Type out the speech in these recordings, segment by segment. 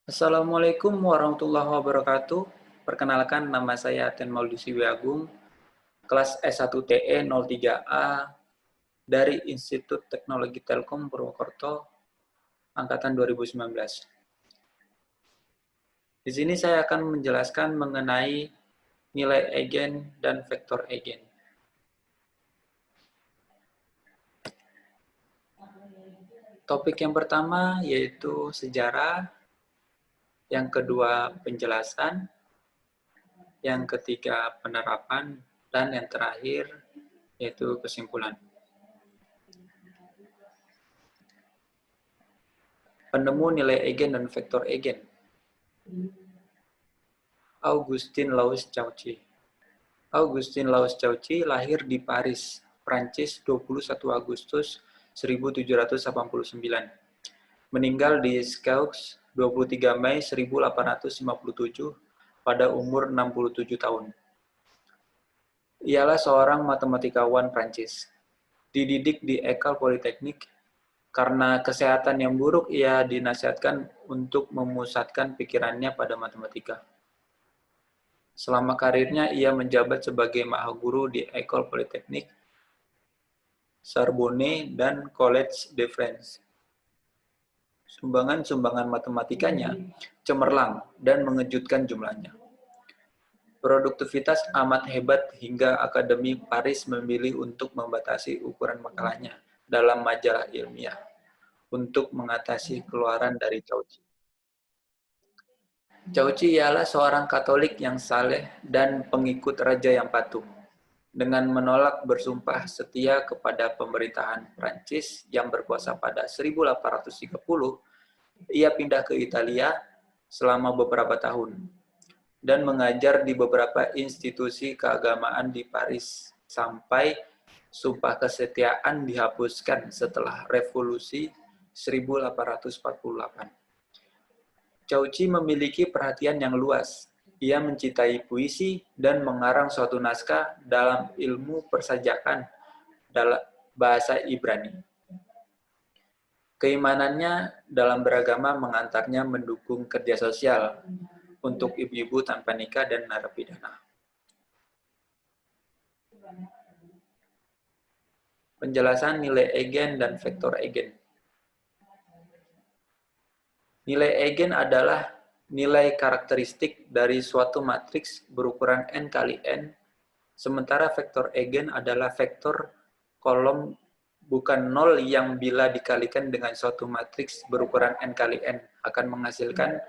Assalamualaikum warahmatullahi wabarakatuh. Perkenalkan, nama saya Aten Maulusi Wiagung, kelas S1TE 03A dari Institut Teknologi Telkom Purwokerto, angkatan 2019. Di sini saya akan menjelaskan mengenai nilai eigen dan vektor eigen. Topik yang pertama yaitu sejarah, yang kedua penjelasan, yang ketiga penerapan, dan yang terakhir yaitu kesimpulan. Penemu nilai eigen dan vektor eigen. Augustin Louis Cauchy. Augustin Louis Cauchy lahir di Paris, Prancis 21 Agustus 1789. Meninggal di Sceaux 23 Mei 1857 pada umur 67 tahun. Ialah seorang matematikawan Prancis. Dididik di École Polytechnique. Karena kesehatan yang buruk, ia dinasihatkan untuk memusatkan pikirannya pada matematika. Selama karirnya, ia menjabat sebagai mahaguru di École Polytechnique, Sorbonne, dan Collège de France. Sumbangan-sumbangan matematikanya cemerlang dan mengejutkan jumlahnya. Produktivitas amat hebat hingga Akademi Paris memilih untuk membatasi ukuran makalahnya dalam majalah ilmiah untuk mengatasi keluaran dari Cauchy. Cauchy ialah seorang Katolik yang saleh dan pengikut raja yang patuh. Dengan menolak bersumpah setia kepada pemerintahan Prancis yang berkuasa pada 1830, ia pindah ke Italia selama beberapa tahun dan mengajar di beberapa institusi keagamaan di Paris sampai sumpah kesetiaan dihapuskan setelah Revolusi 1848. Cauchy memiliki perhatian yang luas. Ia mencintai puisi dan mengarang suatu naskah dalam ilmu persajakan dalam bahasa Ibrani. Keimanannya dalam beragama mengantarnya mendukung kerja sosial untuk ibu-ibu tanpa nikah dan narapidana. Penjelasan nilai eigen dan vektor eigen. Nilai eigen adalah nilai karakteristik dari suatu matriks berukuran n kali n, sementara vektor eigen adalah vektor kolom bukan nol yang bila dikalikan dengan suatu matriks berukuran n kali n akan menghasilkan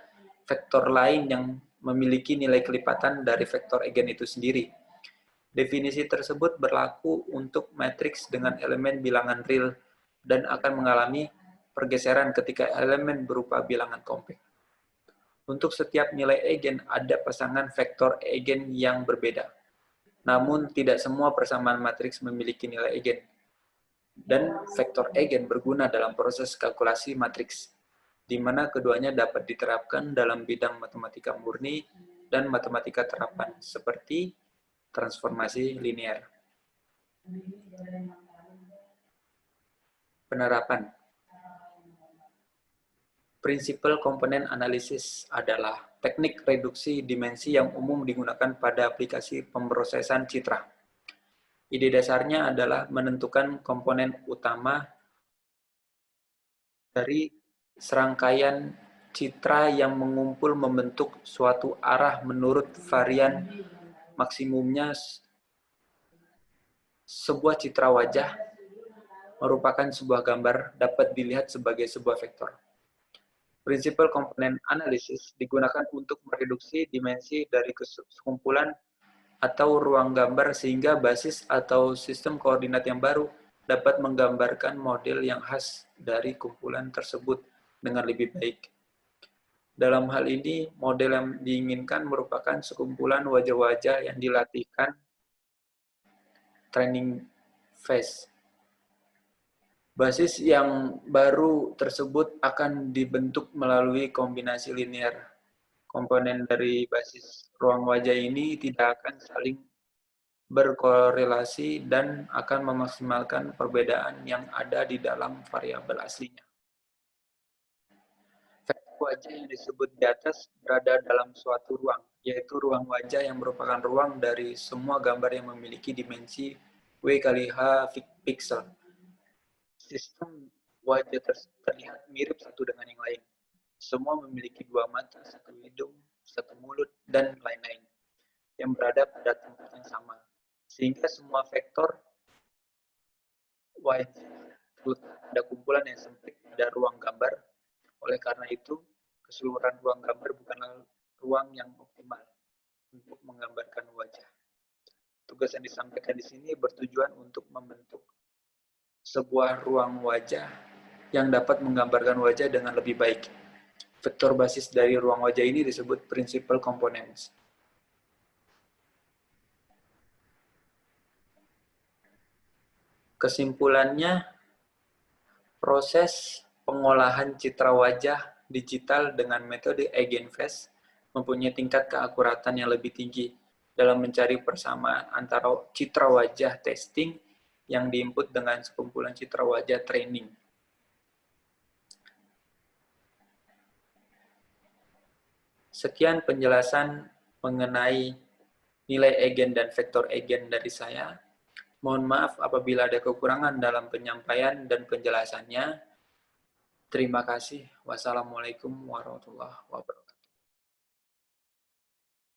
vektor lain yang memiliki nilai kelipatan dari vektor eigen itu sendiri. Definisi tersebut berlaku untuk matriks dengan elemen bilangan real dan akan mengalami pergeseran ketika elemen berupa bilangan kompleks. Untuk setiap nilai eigen ada pasangan vektor eigen yang berbeda. Namun tidak semua persamaan matriks memiliki nilai eigen. Dan vektor eigen berguna dalam proses kalkulasi matriks, di mana keduanya dapat diterapkan dalam bidang matematika murni dan matematika terapan, seperti transformasi linear. Penerapan. Prinsipal komponen analisis adalah teknik reduksi dimensi yang umum digunakan pada aplikasi pemrosesan citra. Ide dasarnya adalah menentukan komponen utama dari serangkaian citra yang mengumpul membentuk suatu arah menurut varian maksimumnya. Sebuah citra wajah merupakan sebuah gambar dapat dilihat sebagai sebuah vektor. Prinsipal komponen analisis digunakan untuk mereduksi dimensi dari sekumpulan atau ruang gambar sehingga basis atau sistem koordinat yang baru dapat menggambarkan model yang khas dari kumpulan tersebut dengan lebih baik. Dalam hal ini, model yang diinginkan merupakan sekumpulan wajah-wajah yang dilatihkan training phase. Basis yang baru tersebut akan dibentuk melalui kombinasi linear. Komponen dari basis ruang wajah ini tidak akan saling berkorelasi dan akan memaksimalkan perbedaan yang ada di dalam variabel aslinya. wajah yang disebut di atas berada dalam suatu ruang, yaitu ruang wajah yang merupakan ruang dari semua gambar yang memiliki dimensi W kali H pixel. Sistem wajah terlihat mirip satu dengan yang lain. Semua memiliki dua mata, satu hidung, satu mulut, dan lain-lain yang berada pada tempat yang sama. Sehingga semua vektor wajah terletak pada kumpulan yang sempit pada ruang gambar. Oleh karena itu, keseluruhan ruang gambar bukanlah ruang yang optimal untuk menggambarkan wajah. Tugas yang disampaikan di sini bertujuan untuk membentuk sebuah ruang wajah yang dapat menggambarkan wajah dengan lebih baik. Vektor basis dari ruang wajah ini disebut principal components. Kesimpulannya, proses pengolahan citra wajah digital dengan metode Eigenface mempunyai tingkat keakuratan yang lebih tinggi dalam mencari persamaan antara citra wajah testing yang diinput dengan sekumpulan citra wajah training. Sekian penjelasan mengenai nilai eigen dan vektor eigen dari saya. Mohon maaf apabila ada kekurangan dalam penyampaian dan penjelasannya. Terima kasih. Wassalamualaikum warahmatullahi wabarakatuh.